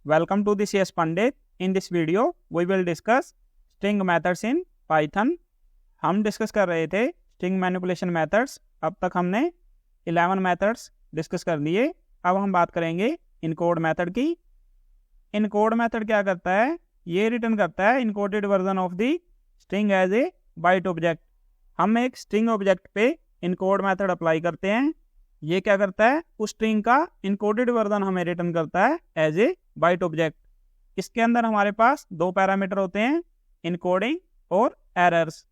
Welcome to the CS Pandit. In this video, we will discuss string methods in Python. हम discuss कर रहे थे string manipulation methods. अब तक हमने 11 methods डिस्कस कर लिए. अब हम बात करेंगे encode मेथड की. encode मेथड क्या करता है? ये रिटर्न करता है encoded version of the string as a byte object. हम एक string object पे encode मेथड अप्लाई करते हैं. ये क्या करता है? उस स्ट्रिंग का इनकोडेड वर्जन हमें रिटर्न करता है एज ए बाइट ऑब्जेक्ट. इसके अंदर हमारे पास दो पैरामीटर होते हैं, इनकोडिंग और एरर्स.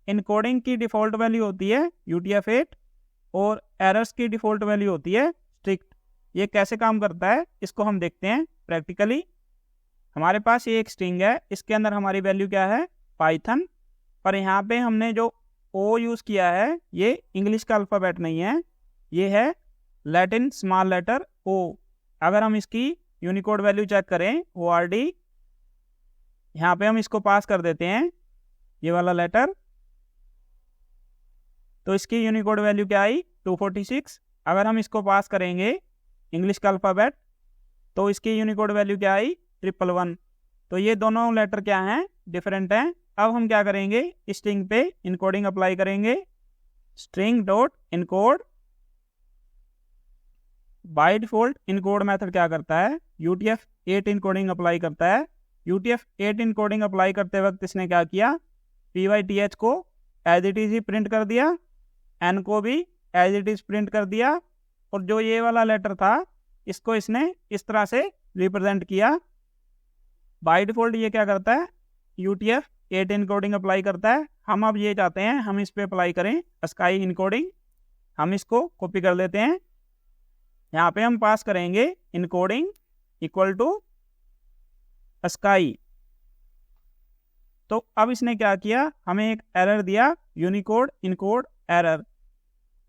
इनकोडिंग की डिफ़ॉल्ट वैल्यू होती है UTF-8 और एरर्स की डिफ़ॉल्ट वैल्यू होती है स्ट्रिक्ट. ये कैसे काम करता है इसको हम देखते हैं प्रैक्टिकली. हमारे पास ये एक स्ट्रिंग है, इसके अंदर हमारी वैल्यू क्या है? पाइथन. पर यहाँ पे हमने जो ओ यूज़ किया है ये इंग्लिश का अल्फ़ाबेट नहीं है, ये है लैटिन स्मॉल लेटर ओ. अगर हम इसकी यूनिकोड वैल्यू चेक करें ORD, यहाँ पे हम इसको पास कर देते हैं ये वाला लेटर, तो इसकी यूनिकोड वैल्यू क्या आई? 246. अगर हम इसको पास करेंगे इंग्लिश का अल्फ़ाबेट तो इसकी यूनिकोड वैल्यू क्या आई? 111. तो ये दोनों लेटर क्या हैं? डिफरेंट हैं. अब हम क्या करेंगे? स्ट्रिंग पे इनकोडिंग अप्लाई करेंगे. String dot encode. By default encode method क्या करता है? UTF-8 इनकोडिंग अप्लाई करता है. UTF-8 इनकोडिंग अप्लाई करते वक्त इसने क्या किया? PYTH को एज इट इज़ ही प्रिंट कर दिया, N को भी एज इट इज़ प्रिंट कर दिया, और जो ये वाला लेटर था इसको इसने इस तरह से रिप्रेजेंट किया. बाय डिफ़ॉल्ट ये क्या करता है? UTF-8 इनकोडिंग अप्लाई करता है. हम अब ये चाहते हैं हम इस पर अप्लाई करें स्काई इनकोडिंग. हम इसको कॉपी कर लेते हैं. यहाँ पे हम पास करेंगे इनकोडिंग इक्वल टू स्काई. तो अब इसने क्या किया? हमें एक एरर दिया, यूनिकोड इनकोड एरर.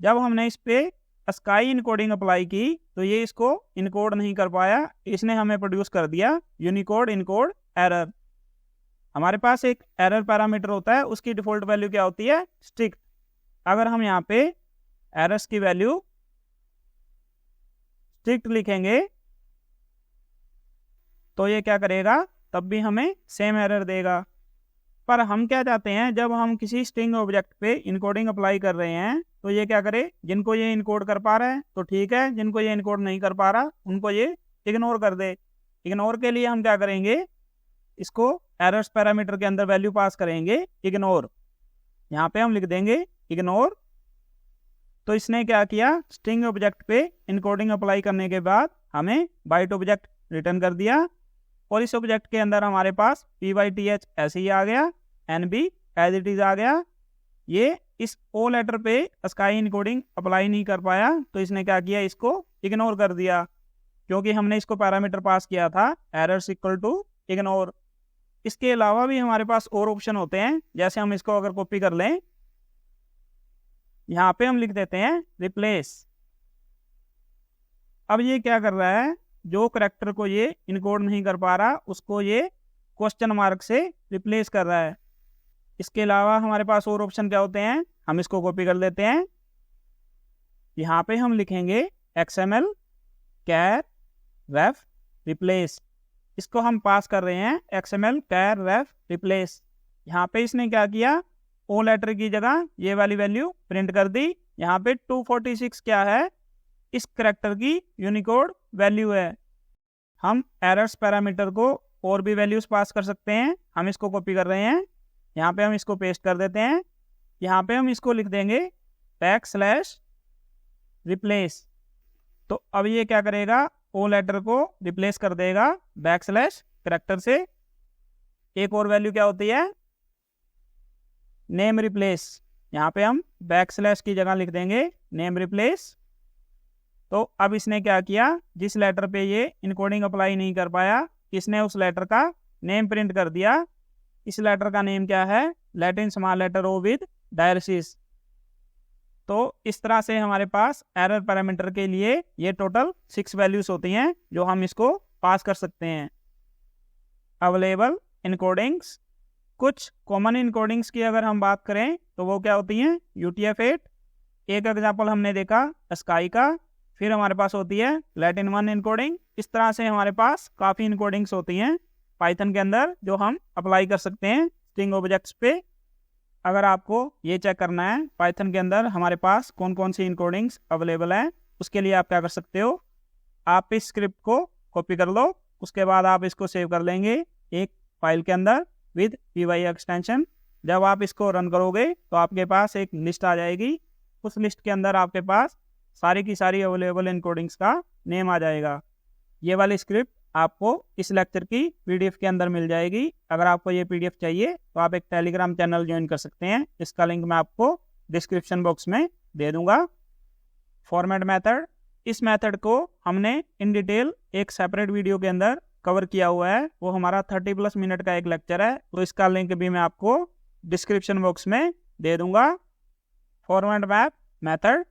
जब हमने इस पे स्काई इनकोडिंग अप्लाई की तो ये इसको इनकोड नहीं कर पाया, इसने हमें प्रोड्यूस कर दिया यूनिकोड इनकोड एरर. हमारे पास एक एरर पैरामीटर होता है, उसकी डिफ़ॉल्ट वैल्यू क्या होती है? स्ट्रिक्ट. अगर हम यहाँ पे एरर्स की वैल्यू स्ट्रिक्ट लिखेंगे तो ये क्या करेगा? तब भी हमें सेम एरर देगा. पर हम क्या चाहते हैं? जब हम किसी स्ट्रिंग ऑब्जेक्ट पे इनकोडिंग अप्लाई कर रहे हैं तो ये क्या करे? जिनको ये इनकोड कर पा रहा है तो ठीक है, जिनको ये इनकोड नहीं कर पा रहा उनको ये इग्नोर कर दे. इग्नोर के लिए हम क्या करेंगे? इसको एरर्स पैरामीटर के अंदर वैल्यू पास करेंगे इग्नोर. यहाँ पे हम लिख देंगे इग्नोर. तो इसने क्या किया? स्ट्रिंग ऑब्जेक्ट पे इनकोडिंग अप्लाई करने के बाद हमें बाइट ऑब्जेक्ट रिटर्न कर दिया, और इस ऑब्जेक्ट के अंदर हमारे पास PYTH ऐसे ही आ गया, N भी एज इट इज़ आ गया. ये इस ओ लेटर पे स्काई इनकोडिंग अप्लाई नहीं कर पाया तो इसने क्या किया? इसको इग्नोर कर दिया, क्योंकि हमने इसको पैरामीटर पास किया था एरर्स इक्वल टू इग्नोर. इसके अलावा भी हमारे पास और ऑप्शन होते हैं, जैसे हम इसको अगर कॉपी कर लें, यहाँ पे हम लिख देते हैं रिप्लेस. अब ये क्या कर रहा है? जो करैक्टर को ये इनकोड नहीं कर पा रहा उसको ये क्वेश्चन मार्क से रिप्लेस कर रहा है. इसके अलावा हमारे पास और ऑप्शन क्या होते हैं? हम इसको कॉपी कर लेते हैं. यहाँ पे हम लिखेंगे XML char ref replace. इसको हम पास कर रहे हैं XML char ref replace. यहाँ पे इसने क्या किया? ओ लेटर की जगह ये वाली वैल्यू प्रिंट कर दी. यहाँ पे 246 क्या है? इस करैक्टर की यूनिकोड वैल्यू है. हम एरर्स पैरामीटर को और भी वैल्यूज पास कर सकते हैं. हम इसको कॉपी कर रहे हैं, यहाँ पे हम इसको पेस्ट कर देते हैं. यहाँ पे हम इसको लिख देंगे \replace. तो अब ये क्या करेगा? ओ लेटर को रिप्लेस कर देगा करैक्टर से. एक और वैल्यू क्या होती है? Name replace. यहाँ पे हम \, की जगह लिख देंगे नेम रिप्लेस. तो अब इसने क्या किया? जिस लेटर पे ये इनकोडिंग अप्लाई नहीं कर पाया इसने उस लेटर का नेम प्रिंट कर दिया. इस लेटर का नेम क्या है? Latin small letter O with diaeresis. तो इस तरह से हमारे पास एरर पैरामीटर के लिए ये टोटल 6 वैल्यूज होती हैं जो हम इसको पास कर सकते हैं. अवेलेबल इनकोडिंग्स. कुछ कॉमन इनकोडिंग्स की अगर हम बात करें तो वो क्या होती हैं? UTF-8. एक एग्जाम्पल हमने देखा स्काई का. फिर हमारे पास होती है लैटिन 1 इनकोडिंग। इस तरह से हमारे पास काफ़ी इनकोडिंग्स होती हैं पाइथन के अंदर जो हम अप्लाई कर सकते हैं स्ट्रिंग ऑब्जेक्ट्स पे। अगर आपको ये चेक करना है पाइथन के अंदर हमारे पास कौन कौन सी इनकोडिंग्स अवेलेबल हैं, उसके लिए आप क्या कर सकते हो, आप इस स्क्रिप्ट को कॉपी कर लो, उसके बाद आप इसको सेव कर लेंगे एक फाइल के अंदर विद py एक्सटेंशन। जब आप इसको रन करोगे तो आपके पास एक लिस्ट आ जाएगी, उस लिस्ट के अंदर आपके पास सारी की सारी अवेलेबल इनकोडिंग्स का नेम आ जाएगा। ये वाली स्क्रिप्ट आपको इस लेक्चर की पीडीएफ के अंदर मिल जाएगी। अगर आपको ये पीडीएफ चाहिए तो आप एक टेलीग्राम चैनल ज्वाइन कर सकते हैं, इसका लिंक मैं आपको डिस्क्रिप्शन बॉक्स में दे दूंगा। फॉर्मेट मेथड, इस मेथड को हमने इन डिटेल एक सेपरेट वीडियो के अंदर कवर किया हुआ है, वो हमारा 30+ मिनट का एक लेक्चर है, तो इसका लिंक भी मैं आपको डिस्क्रिप्शन बॉक्स में दे दूंगा। Format map method,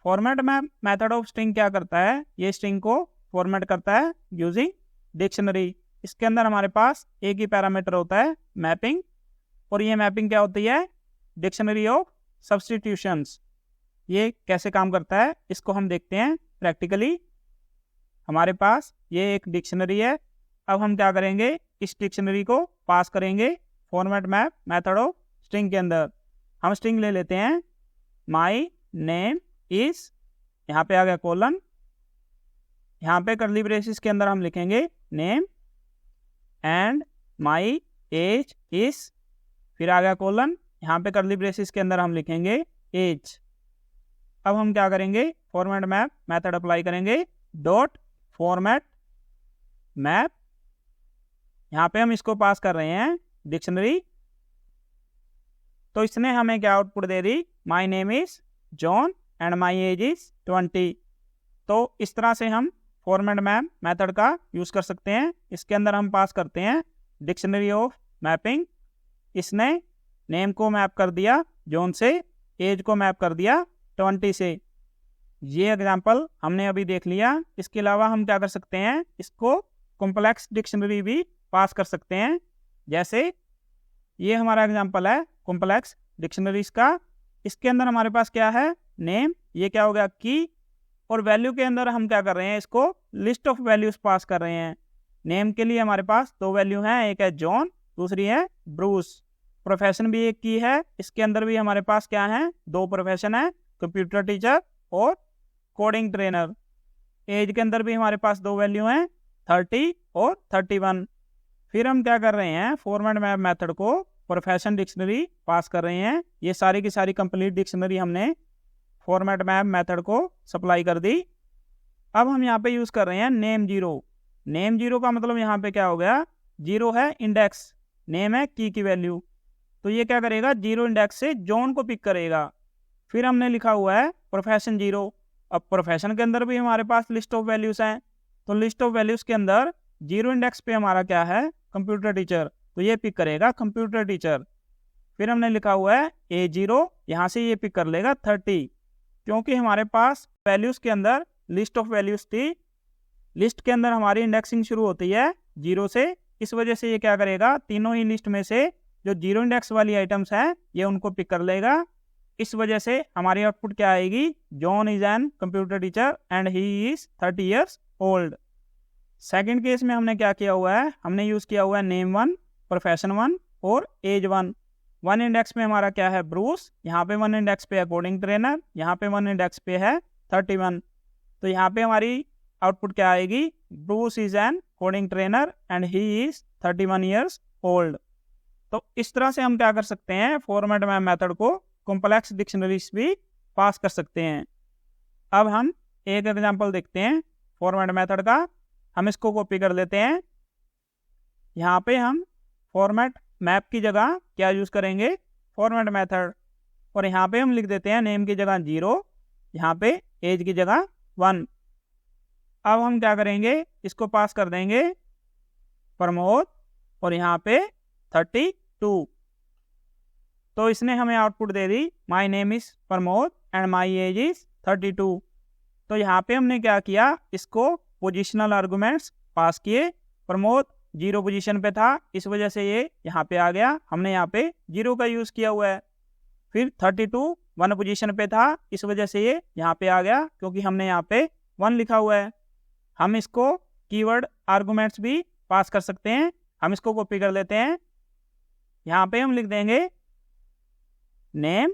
format map method of string क्या करता है, ये स्ट्रिंग को फॉर्मेट करता है यूजिंग डिक्शनरी। इसके अंदर हमारे पास एक ही पैरामीटर होता है मैपिंग, और ये मैपिंग क्या होती है, डिक्शनरी ऑफ सब्स्टिट्यूशंस। ये कैसे काम करता है इसको हम देखते हैं प्रैक्टिकली। हमारे पास ये एक डिक्शनरी है, अब हम क्या करेंगे, इस डिक्शनरी को पास करेंगे format map method of string के अंदर। हम स्ट्रिंग ले लेते हैं माई नेम इज, यहाँ पे आ गया कोलन, यहाँ पे कर्ली ब्रेसिस के अंदर हम लिखेंगे name and my age is, फिर आ गया कोलन, यहाँ पे कर्ली ब्रेसिस के अंदर हम लिखेंगे एज। अब हम क्या करेंगे, फॉर्मेट मैप मेथड अप्लाई करेंगे डॉट फॉर्मेट मैप, यहाँ पे हम इसको पास कर रहे हैं डिक्शनरी, तो इसने हमें क्या output they the, my name is John and my age is 20। तो इस तरह से हम फॉर्मेट मैप मेथड का यूज़ कर सकते हैं। इसके अंदर हम पास करते हैं डिक्शनरी ऑफ मैपिंग, इसने नेम को मैप कर दिया जॉन से, एज को मैप कर दिया 20 से। ये एग्जांपल हमने अभी देख लिया। इसके अलावा हम क्या कर सकते हैं, इसको कॉम्प्लेक्स डिक्शनरी भी पास कर सकते हैं। जैसे ये हमारा एग्जांपल है कॉम्प्लेक्स डिक्शनरीज का। इसके अंदर हमारे पास क्या है, नेम, ये क्या हो गया की, और वैल्यू के अंदर हम क्या कर रहे हैं, इसको लिस्ट ऑफ वैल्यूज पास कर रहे हैं। नेम के लिए हमारे पास 2 वैल्यू हैं, एक है जॉन, दूसरी है ब्रूस। प्रोफेशन भी एक की है, इसके अंदर भी हमारे पास क्या है, 2 प्रोफेशन है, कंप्यूटर टीचर और कोडिंग ट्रेनर। एज के अंदर भी हमारे पास 2 वैल्यू हैं, 30 और 31। फिर हम क्या कर रहे हैं, फॉर्मेट मैप मेथड को प्रोफेशन डिक्शनरी पास कर रहे हैं। ये सारी की सारी कंप्लीट डिक्शनरी हमने फॉर्मेट मैप मेथड को सप्लाई कर दी। अब हम यहाँ पे यूज़ कर रहे हैं नेम 0। नेम 0 का मतलब यहाँ पे क्या हो गया, 0 है इंडेक्स, नेम है की वैल्यू, तो ये क्या करेगा, 0 इंडेक्स से जॉन को पिक करेगा। फिर हमने लिखा हुआ है प्रोफेशन 0। अब प्रोफेशन के अंदर भी हमारे पास लिस्ट ऑफ वैल्यूज़ हैं, तो लिस्ट ऑफ वैल्यूज़ के अंदर 0 इंडेक्स पे हमारा क्या है, कंप्यूटर टीचर, तो ये पिक करेगा कंप्यूटर टीचर। फिर हमने लिखा हुआ है A0, यहाँ से ये पिक कर लेगा 30, क्योंकि हमारे पास वैल्यूज़ के अंदर लिस्ट ऑफ वैल्यूज़ थी, लिस्ट के अंदर हमारी इंडेक्सिंग शुरू होती है 0 से, इस वजह से ये क्या करेगा, तीनों ही लिस्ट में से जो 0 इंडेक्स वाली आइटम्स हैं ये उनको पिक कर लेगा। इस वजह से हमारी आउटपुट क्या आएगी, John is an computer teacher and he is 30 years old. Second case में हमने क्या किया हुआ है, हमने यूज़ किया हुआ है नेम 1, प्रोफेशन 1 और एज 1। 1 इंडेक्स में हमारा क्या है, ब्रूस, यहाँ पे 1 इंडेक्स पे है कोडिंग ट्रेनर, यहाँ पे 1 इंडेक्स पे है 31। तो यहाँ पे हमारी आउटपुट क्या आएगी, Bruce is an coding trainer and he is 31 years old. तो इस तरह से हम क्या कर सकते हैं, फॉर्मेट मैप मेथड को कॉम्प्लेक्स डिक्शनरीज भी पास कर सकते हैं। अब हम एक एग्जांपल देखते हैं फॉर्मेट मेथड का। हम इसको कॉपी कर लेते हैं, यहाँ पे हम फॉर्मेट मैप की जगह क्या यूज़ करेंगे, फॉर्मेट मेथड, और यहाँ पे हम लिख देते हैं नेम की जगह 0, यहाँ पे एज की जगह 1। अब हम क्या करेंगे, इसको पास कर देंगे प्रमोद और यहाँ पे 32। तो इसने हमें output they the, my name is Pramod and my age is 32। तो यहाँ पे हमने क्या किया, इसको पोजिशनल आर्गूमेंट्स पास किए। प्रमोद 0 पोजीशन पे था, इस वजह से ये यहाँ पे आ गया, हमने यहाँ पे 0 का यूज़ किया हुआ है। फिर 32 1 पोजीशन पे था, इस वजह से ये यहाँ पे आ गया, क्योंकि हमने यहाँ पे 1 लिखा हुआ है। हम इसको कीवर्ड आर्गुमेंट्स भी पास कर सकते हैं। हम इसको कॉपी कर लेते हैं। यहाँ पे हम लिख देंगे नेम,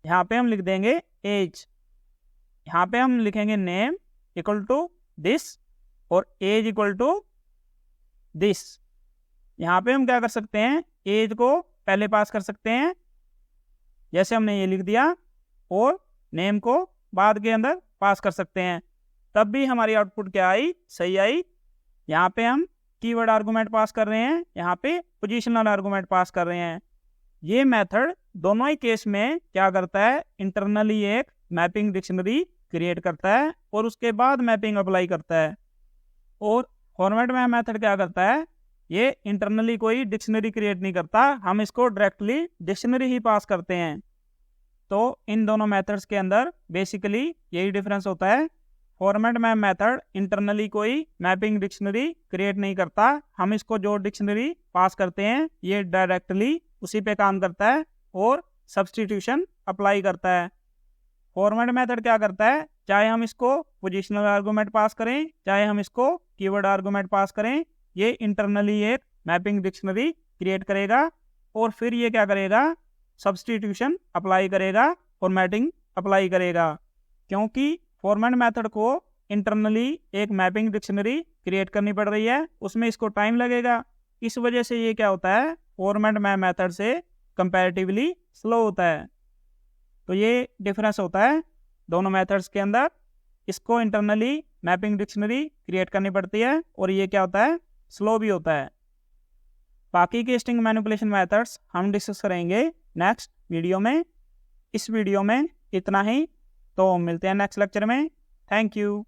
यहाँ पे हम लिख देंगे एज, यहाँ पे हम लिखेंगे नेम इक्वल टू दिस और एज इक्वल टू दिस। यहाँ पे हम क्या कर सकते हैं, एज को पहले पास कर सकते हैं जैसे हमने ये लिख दिया, और नेम को बाद के अंदर पास कर सकते हैं, तब भी हमारी आउटपुट क्या आई, सही आई। यहाँ पे हम कीवर्ड आर्गुमेंट पास कर रहे हैं, यहाँ पे पोजीशनल आर्गुमेंट पास कर रहे हैं। ये मेथड दोनों ही केस में क्या करता है, इंटरनली एक मैपिंग डिक्शनरी क्रिएट करता है और उसके बाद मैपिंग अप्लाई करता है। और फॉर्मेट मैप मेथड क्या करता है, ये इंटरनली कोई डिक्शनरी क्रिएट नहीं करता, हम इसको डायरेक्टली डिक्शनरी ही पास करते हैं। तो इन दोनों मेथड्स के अंदर बेसिकली यही डिफरेंस होता है। फॉर्मेट मैप मेथड इंटरनली कोई मैपिंग डिक्शनरी क्रिएट नहीं करता, हम इसको जो डिक्शनरी पास करते हैं ये डायरेक्टली उसी पे काम करता है और सब्स्टिट्यूशन अप्लाई करता है। फॉर्मेट मेथड क्या करता है, चाहे हम इसको पोजीशनल आर्गुमेंट पास करें, चाहे हम इसको कीवर्ड आर्गुमेंट पास करें, ये इंटरनली एक मैपिंग डिक्शनरी क्रिएट करेगा और फिर ये क्या करेगा, सब्स्टिट्यूशन अप्लाई करेगा, फॉर्मेटिंग अप्लाई करेगा। क्योंकि फॉर्मेट मेथड को इंटरनली एक मैपिंग डिक्शनरी क्रिएट करनी पड़ रही है, उसमें इसको टाइम लगेगा, इस वजह से ये क्या होता है, फॉर्मेट मैप मेथड से कंपैरेटिवली स्लो होता है। तो ये डिफरेंस होता है दोनों मेथड्स के अंदर। इसको इंटरनली मैपिंग डिक्शनरी क्रिएट करनी पड़ती है और ये क्या होता है, स्लो भी होता है। बाकी के स्ट्रिंग मैनिपुलेशन मेथड्स हम डिस्कस करेंगे नेक्स्ट वीडियो में। इस वीडियो में इतना ही, तो मिलते हैं नेक्स्ट लेक्चर में। Thank you.